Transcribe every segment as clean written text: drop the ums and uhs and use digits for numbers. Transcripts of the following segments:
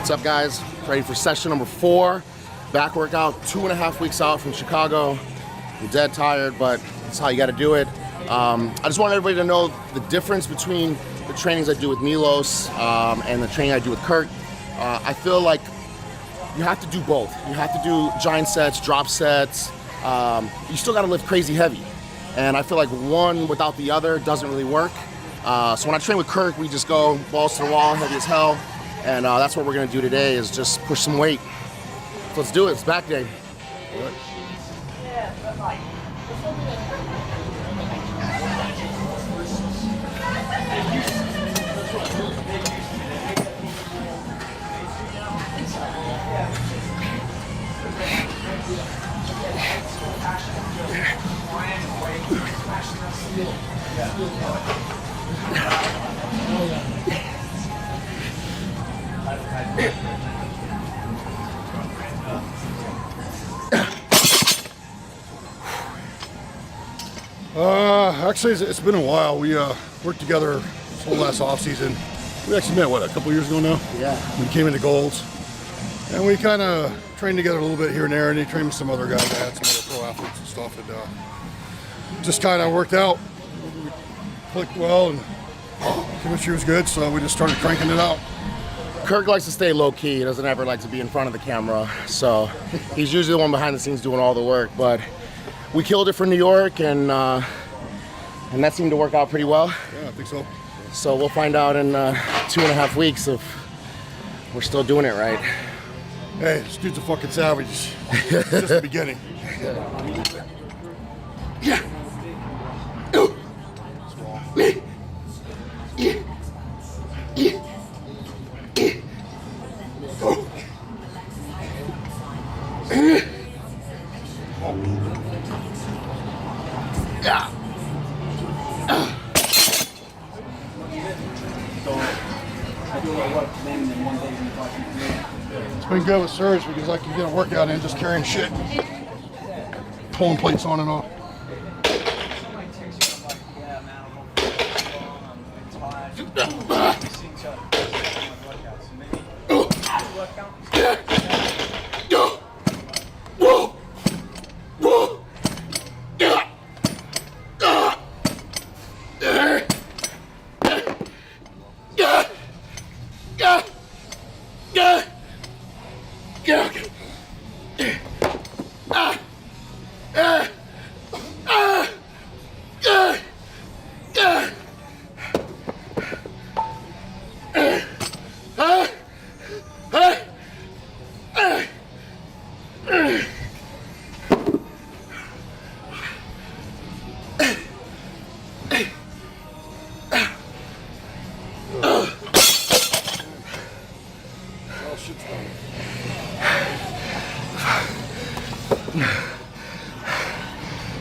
What's up, guys? Ready for session number 4. Back workout, 2.5 weeks out from Chicago. I'm dead tired, but that's how you got to do it. I just want everybody to know the difference between the trainings I do with Milos and the training I do with Kirk. I feel like you have to do both. You have to do giant sets, drop sets. You still got to lift crazy heavy. And I feel like one without the other doesn't really work. So when I train with Kirk, we just go balls to the wall, heavy as hell. And that's what we're gonna do today, is just push some weight. So let's do it, it's back day. Actually, it's been a while. We worked together this whole last off season. We actually met, what, a couple years ago now? Yeah. We came into Golds. And we kind of trained together a little bit here and there, and he trained with some other guys that had some other pro athletes and stuff. And just kind of worked out. We clicked well, and chemistry was good, so we just started cranking it out. Kirk likes to stay low key. He doesn't ever like to be in front of the camera. So he's usually the one behind the scenes doing all the work. But we killed it for New York, and that seemed to work out pretty well. Yeah, I think so. So we'll find out in 2.5 weeks if we're still doing it right. Hey, this dude's a fucking savage. It's just the beginning. Yeah. It's been good with Serge because I can get a workout in just carrying shit, pulling plates on and off.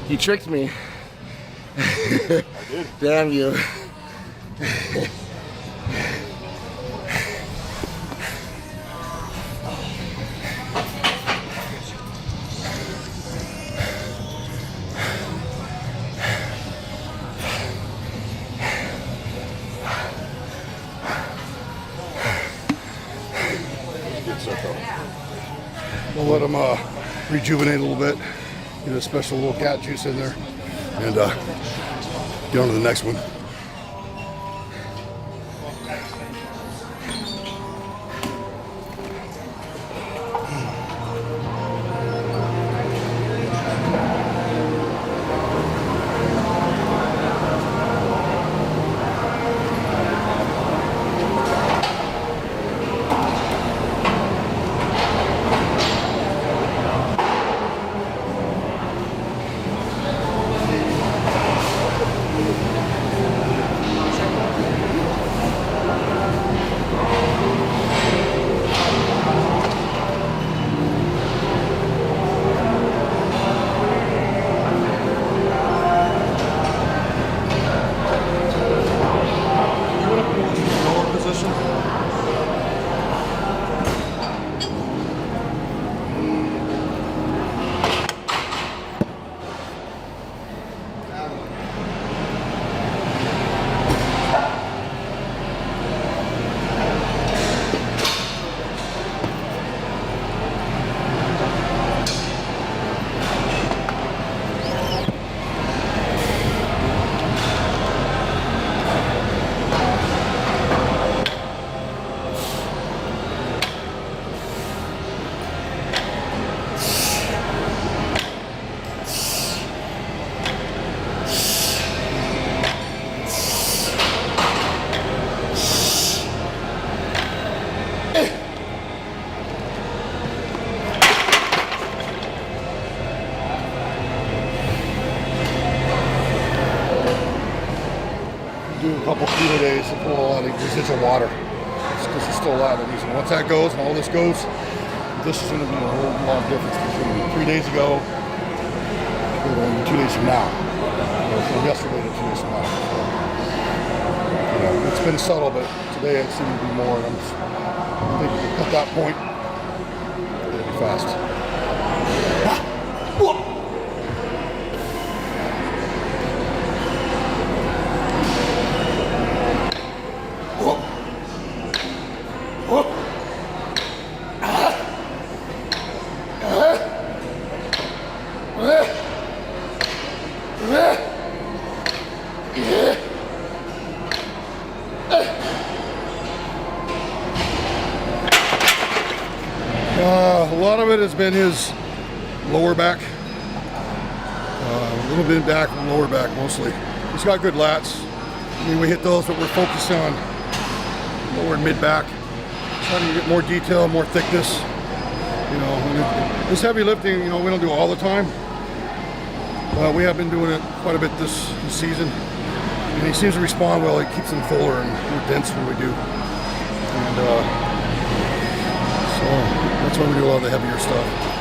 You tricked me. I did. Damn you. We'll let him rejuvenate a little bit, get a special little GAT juice in there, and get on to the next one. do a couple kilo days to pull a lot of residual water. Because there's still a lot of these. And once that goes and all this goes, this is going to be a whole lot of difference between 3 days ago and 2 days from now. From yesterday to 2 days from now. So, you know, it's been subtle, but today it seemed to be more. And I think at that point, it'll be fast. A lot of it has been his lower back, a little bit back and lower back mostly. He's got good lats. I mean, we hit those, but we're focused on lower and mid back, trying to get more detail, more thickness. You know, and this heavy lifting, you know, we don't do all the time. We have been doing it quite a bit this season, and he seems to respond well. He keeps them fuller and more dense when we do. And so that's why we do a lot of the heavier stuff.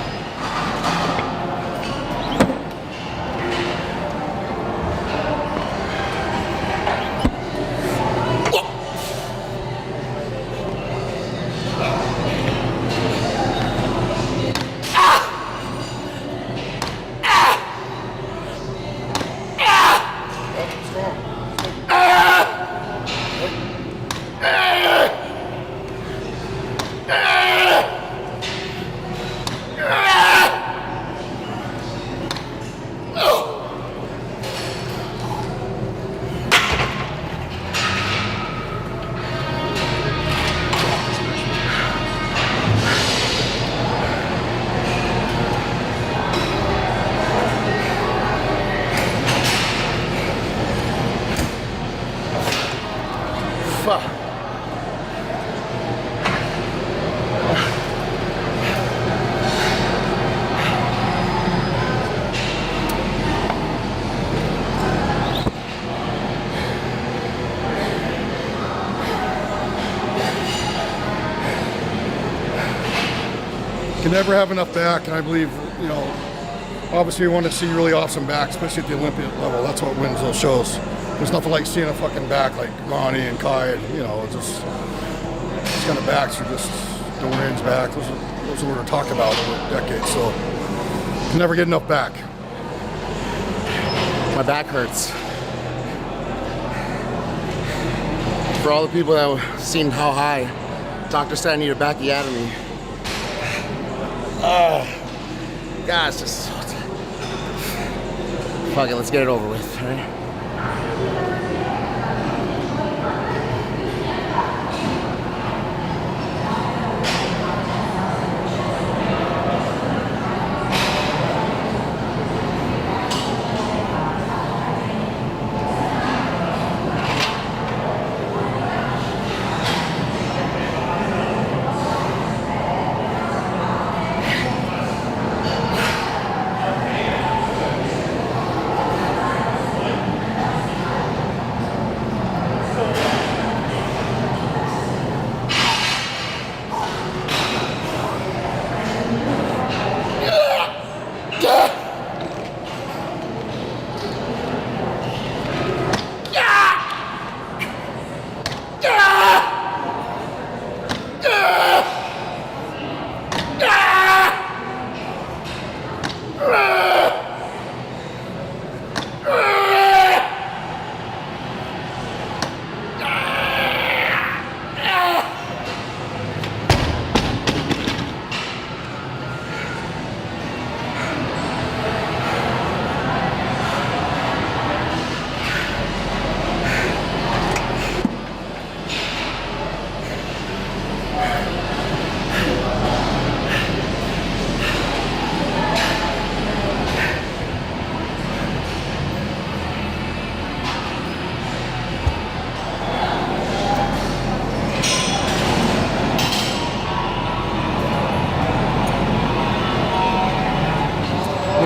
Can never have enough back, and I believe, you know, obviously you want to see really awesome back, especially at the Olympic level. That's what wins those shows. There's nothing like seeing a fucking back like Ronnie and Kai, and, you know, just these kind of backs are just Dorian's back. Those are what we're talking about over decades. So you can never get enough back. My back hurts. For all the people that have seen how high, doctor said I need a bacchiotomy. Gosh, just fuck it, let's get it over with, right?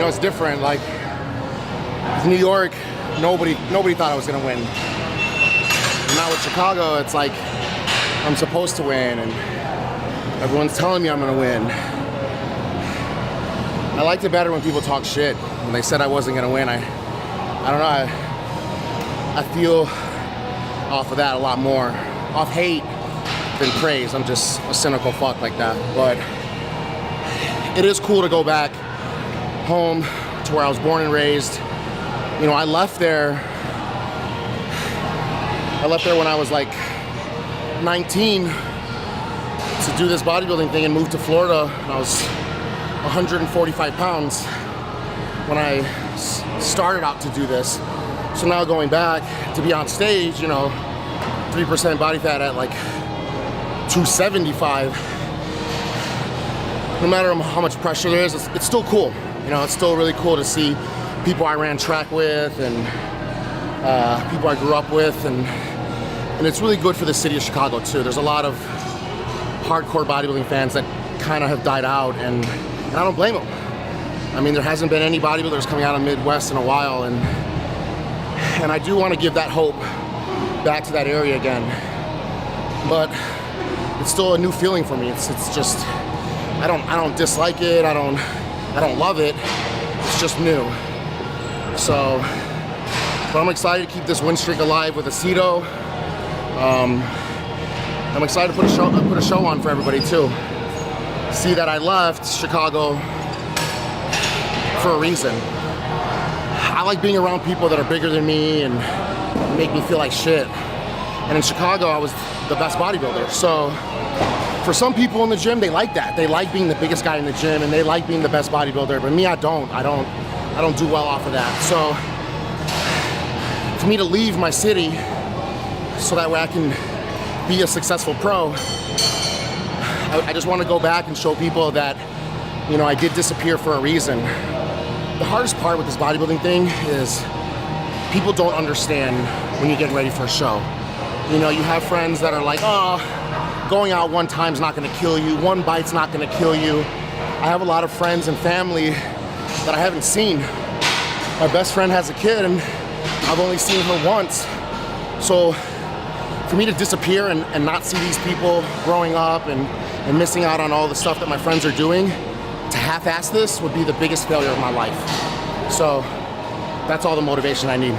It's different. Like New York, nobody thought I was gonna win. And now with Chicago, it's like I'm supposed to win, and everyone's telling me I'm gonna win. I liked it better when people talk shit. When they said I wasn't gonna win, I don't know, I feel off of that a lot more. Off hate than praise. I'm just a cynical fuck like that. But it is cool to go back home to where I was born and raised. You know, I left there when I was like 19 to do this bodybuilding thing and moved to Florida. And I was 145 pounds when I started out to do this. So now going back to be on stage, you know, 3% body fat at like 275. No matter how much pressure there is, it's still cool. You know, it's still really cool to see people I ran track with and people I grew up with, and it's really good for the city of Chicago too. There's a lot of hardcore bodybuilding fans that kind of have died out, and I don't blame them. I mean, there hasn't been any bodybuilders coming out of Midwest in a while, and I do want to give that hope back to that area again. But it's still a new feeling for me. It's just I don't dislike it. I don't love it. It's just new. So, but I'm excited to keep this win streak alive with Aceto. I'm excited to put a show on for everybody too. See that I left Chicago for a reason. I like being around people that are bigger than me and make me feel like shit. And in Chicago, I was the best bodybuilder. So for some people in the gym, they like that. They like being the biggest guy in the gym, and they like being the best bodybuilder. But me, I don't do well off of that. So for me to leave my city so that way I can be a successful pro, I just want to go back and show people that, you know, I did disappear for a reason. The hardest part with this bodybuilding thing is people don't understand when you're getting ready for a show. You know, you have friends that are like, oh, going out one time's not gonna kill you, one bite's not gonna kill you. I have a lot of friends and family that I haven't seen. My best friend has a kid and I've only seen her once. So for me to disappear and not see these people growing up and missing out on all the stuff that my friends are doing, to half-ass this would be the biggest failure of my life. So that's all the motivation I need.